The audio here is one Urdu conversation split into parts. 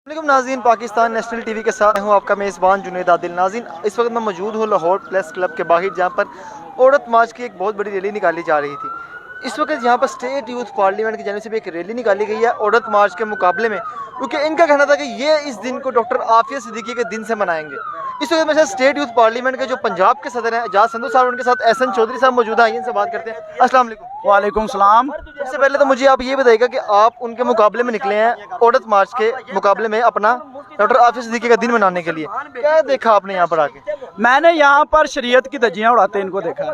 ناظرین، پاکستان نیشنل ٹی وی کے ساتھ ہوں آپ کا میزبان جنید عادل۔ ناظرین، اس وقت میں موجود ہوں لاہور پریس کلب کے باہر، جہاں پر عورت مارچ کی ایک بہت بڑی ریلی نکالی جا رہی تھی۔ اس وقت یہاں پر اسٹیٹ یوتھ پارلیمنٹ کی جانب سے بھی ایک ریلی نکالی گئی ہے عورت مارچ کے مقابلے میں، کیونکہ ان کا کہنا تھا کہ یہ اس دن کو ڈاکٹر عافیہ صدیقی کے دن سے منائیں گے۔ اس وقت میں اسٹیٹ یوتھ پارلیمنٹ کے جو پنجاب کے صدر ہیں اعجاز سندھو صاحب، ان کے ساتھ احسن چودھری صاحب موجود ہیں، ان سے بات کرتے ہیں۔ السلام علیکم۔ وعلیکم السلام۔ سب سے پہلے تو مجھے آپ یہ بتائیے گا کہ آپ ان کے مقابلے میں نکلے ہیں عورت مارچ کے مقابلے میں اپنا ڈاکٹر عافیہ صدیقی کا دن منانے کے لیے، کیا دیکھا آپ نے یہاں پر آ کے؟ میں نے یہاں پر شریعت کی دھجیاں اڑاتے ان کو دیکھا۔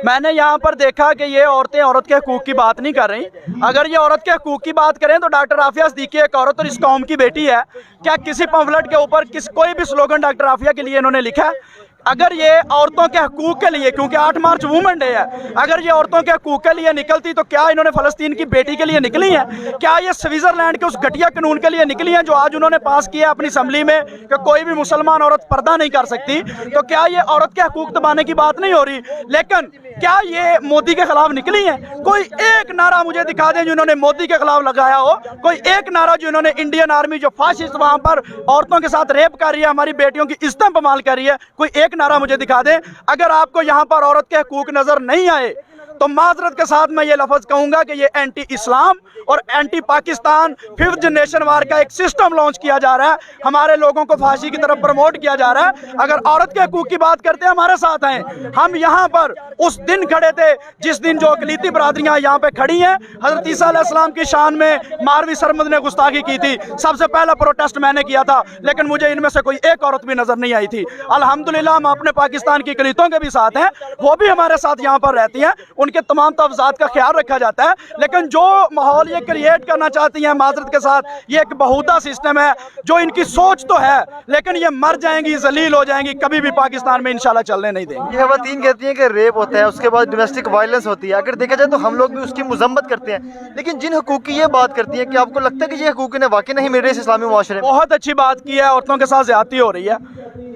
میں نے یہاں پر دیکھا کہ یہ عورتیں عورت کے حقوق کی بات نہیں کر رہی۔ اگر یہ عورت کے حقوق کی بات کریں تو ڈاکٹر عافیہ صدیقی ایک عورت اور اس قوم کی بیٹی ہے۔ کیا کسی پمفلٹ کے اوپر کوئی بھی سلوگن ڈاکٹر عافیہ کے لیے انہوں نے لکھا ہے؟ اگر یہ عورتوں کے حقوق کے لیے، کیونکہ 8 مارچ وومن ڈے ہے، اگر یہ عورتوں کے حقوق کے لیے نکلتی تو کیا انہوں نے فلسطین کی بیٹی کے لیے نکلی ہیں؟ کیا یہ سوئٹزرلینڈ کے اس گھٹیا قانون کے لیے نکلی ہیں جو آج انہوں نے پاس کیا اپنی اسمبلی میں کہ کوئی بھی مسلمان عورت پردہ نہیں کر سکتی؟ تو کیا یہ عورت کے حقوق دبانے کی بات نہیں ہو رہی؟ لیکن کیا یہ مودی کے خلاف نکلی ہیں؟ کوئی ایک نعرہ مجھے دکھا دیں جو انہوں نے مودی کے خلاف لگایا ہو، کوئی ایک نعرہ جو انہوں نے انڈین آرمی جو فاشسٹ وہاں پر عورتوں کے ساتھ ریپ کر رہی ہے، ہماری بیٹیوں کی عزتیں پامال کر رہی ہے، کوئی ایک نعرہ مجھے دکھا دیں۔ اگر آپ کو یہاں پر عورت کے حقوق نظر نہیں آئے تو معذرت کے ساتھ میں یہ لفظ کہوں گا کہ یہ اینٹی اسلام اور اینٹی پاکستان 5th جنریشن وار کا ایک سسٹم لانچ کیا جا رہا ہے، ہمارے لوگوں کو پھانسی کی طرف پروموٹ کیا جا رہا ہے۔ اگر عورت کے حقوق کی بات کرتے ہیں ہمارے ساتھ ہیں۔ ہم یہاں پر اس دن کھڑے تھے جس دن جو اقلیتی برادریاں یہاں پہ کھڑی ہیں، حضرت عیسیٰ علیہ السلام کی شان میں ماروی سرمد نے گستاخی کی تھی، سب سے پہلا پروٹیسٹ میں نے کیا تھا، لیکن مجھے ان میں سے کوئی ایک عورت بھی نظر نہیں آئی تھی۔ الحمدللہ ہم اپنے پاکستان کی اقلیتوں کے بھی ساتھ ہیں، وہ بھی ہمارے ساتھ یہاں پر رہتی ہیں، ان کے تمام تحفظات کا خیال رکھا جاتا ہے۔ لیکن جو ماحول یہ کریٹ کرنا چاہتی ہیں معذرت کے ساتھ، یہ ایک بہودہ سسٹم ہے، جو ان کی سوچ تو ہے لیکن یہ مر جائیں گی، ذلیل ہو جائیں گی، کبھی بھی پاکستان میں انشاءاللہ چلنے نہیں دیں گے۔ یہ خواتین کہتی ہیں کہ ریپ ہوتا ہے، اس کے بعد ڈومیسٹک وائلنس ہوتی ہے، اگر دیکھا جائے تو ہم لوگ بھی اس کی مذمت کرتے ہیں، لیکن جن حقوق کی یہ بات کرتی ہیں کہ آپ کو لگتا ہے کہ یہ حقوق انہیں واقعی نہیں مل رہے اس اسلامی معاشرے میں؟ بہت اچھی بات کی ہے، عورتوں کے ساتھ زیادتی ہو رہی ہے۔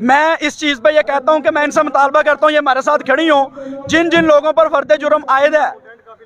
میں اس چیز پہ یہ کہتا ہوں کہ میں ان سے مطالبہ کرتا ہوں، یہ ہمارے ساتھ کھڑی ہوں، جن لوگوں پر فرد جرم عائد ہے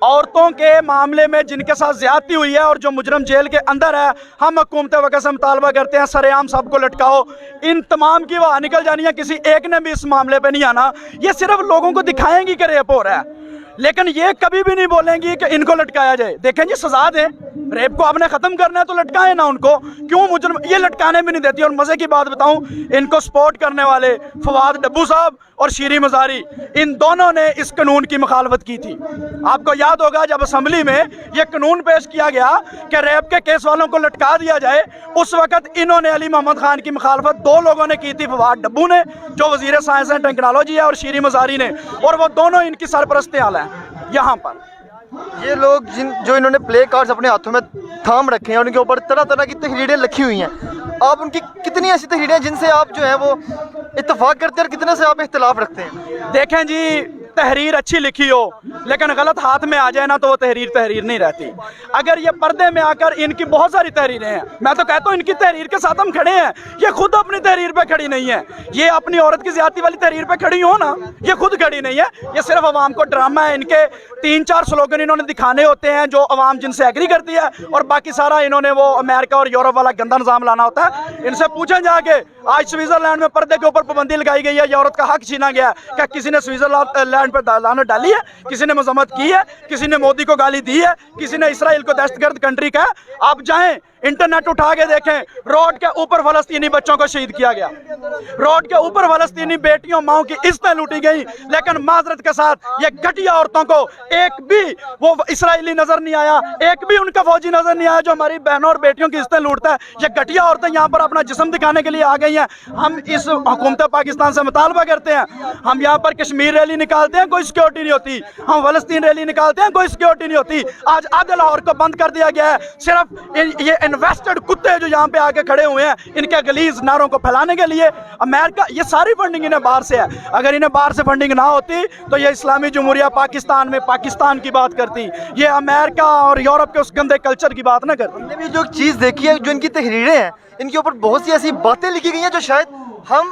عورتوں کے معاملے میں، جن کے ساتھ زیادتی ہوئی ہے اور جو مجرم جیل کے اندر ہے، ہم حکومت وقت سے مطالبہ کرتے ہیں سر عام سب کو لٹکاؤ۔ ان تمام کی وہاں نکل جانی ہے، کسی ایک نے بھی اس معاملے پہ نہیں آنا۔ یہ صرف لوگوں کو دکھائیں گی کہ ریپ ہو رہا ہے، لیکن یہ کبھی بھی نہیں بولیں گی کہ ان کو لٹکایا جائے۔ دیکھیں جی، سزا دیں، ریپ کو آپ نے ختم کرنا ہے تو لٹکائیں نا ان کو، کیوں مجرم یہ لٹکانے بھی نہیں دیتی؟ اور مزے کی بات بتاؤں، ان کو سپورٹ کرنے والے فواد ڈبو صاحب اور شیریں مزاری، ان دونوں نے اس قانون کی مخالفت کی تھی۔ آپ کو یاد ہوگا جب اسمبلی میں یہ قانون پیش کیا گیا کہ ریپ کے کیس والوں کو لٹکا دیا جائے، اس وقت انہوں نے علی محمد خان کی مخالفت 2 لوگوں نے کی تھی، فواد ڈبو نے جو وزیر سائنس اینڈ ٹیکنالوجی ہے اور شیریں مزاری نے، اور وہ دونوں ان کی سرپرستی اعلیٰ ہیں یہاں پر۔ یہ لوگ جو انہوں نے پلے کارڈز اپنے ہاتھوں میں تھام رکھے ہیں، ان کے اوپر طرح طرح کی تحریریں لکھی ہوئی ہیں، آپ ان کی کتنی ایسی تحریریں ہیں جن سے آپ جو ہیں وہ اتفاق کرتے ہیں اور کتنے سے آپ اختلاف رکھتے ہیں؟ دیکھیں جی، تحریر اچھی لکھی ہو لیکن غلط ہاتھ میں آ جائے نا تو وہ تحریر نہیں رہتی۔ اگر یہ پردے میں آ کر ان کی بہت ساری تحریریں ہیں، میں تو کہتا ہوں ان کی تحریر کے ساتھ ہم کھڑے ہیں، یہ خود اپنی تحریر پہ کھڑی نہیں ہے۔ یہ اپنی عورت کی زیادتی والی تحریر پہ کھڑی ہو نا، یہ خود کھڑی نہیں ہے، یہ صرف عوام کو ڈرامہ ہے۔ ان کے 3-4 سلوگن انہوں نے دکھانے ہوتے ہیں جو عوام جن سے ایگری کرتی ہے، اور باقی سارا انہوں نے وہ امریکہ اور یورپ والا گندا نظام لانا ہوتا ہے۔ ان سے پوچھیں جا کے، آج سوئٹزرلینڈ میں پردے کے اوپر پابندی لگائی گئی ہے، یہ عورت کا حق چھینا گیا ہے، کیا کسی نے سوئٹزرلینڈ پر لعنت ڈالی ہے؟ کسی نے مذمت کی ہے؟ کسی نے مودی کو گالی دی ہے؟ کسی نے اسرائیل کو دہشت گرد کنٹری کہا؟ آپ جائیں انٹرنیٹ اٹھا کے دیکھیں، روڈ کے اوپر فلسطینی بچوں کو شہید کیا گیا، روڈ کے اوپر فلسطینی بیٹیوں ماؤں کی عزتیں لوٹی گئی، لیکن معذرت کے ساتھ یہ گھٹیا عورتوں کو ایک بھی وہ اسرائیلی نظر نہیں آیا، ایک بھی ان کا فوجی نظر نہیں آیا جو ہماری بہنوں اور بیٹیوں کی عزتیں لوٹتا ہے۔ یہ گھٹیا عورتیں یہاں پر اپنا جسم دکھانے کے لیے آ گئی ہیں۔ ہم اس حکومت پاکستان سے مطالبہ کرتے ہیں، ہم یہاں پر کشمیر ریلی نکالتے ہیں، کوئی سیکیورٹی نہیں ہوتی، ہم فلسطین ریلی نکالتے ہیں، کوئی سیکیورٹی نہیں ہوتی۔ آج آدھے لاہور کو بند کر دیا گیا ہے، صرف یہ انویسٹڈ کتے جو یہاں پہ آ کے کھڑے ہوئے ہیں ان کے غلیظ نعروں کو پھیلانے کے لیے۔ امریکہ، یہ ساری فنڈنگ انہیں باہر سے ہے، اگر انہیں باہر سے فنڈنگ نہ ہوتی تو یہ اسلامی جمہوریہ پاکستان میں پاکستان کی بات کرتی، یہ امریکہ اور یورپ کے اس گندے کلچر کی بات نہ کرتی۔ ہم نے بھی جو چیز دیکھی ہے، جو ان کی تحریریں ہیں، ان کے اوپر بہت سی ایسی باتیں لکھی گئی ہیں جو شاید ہم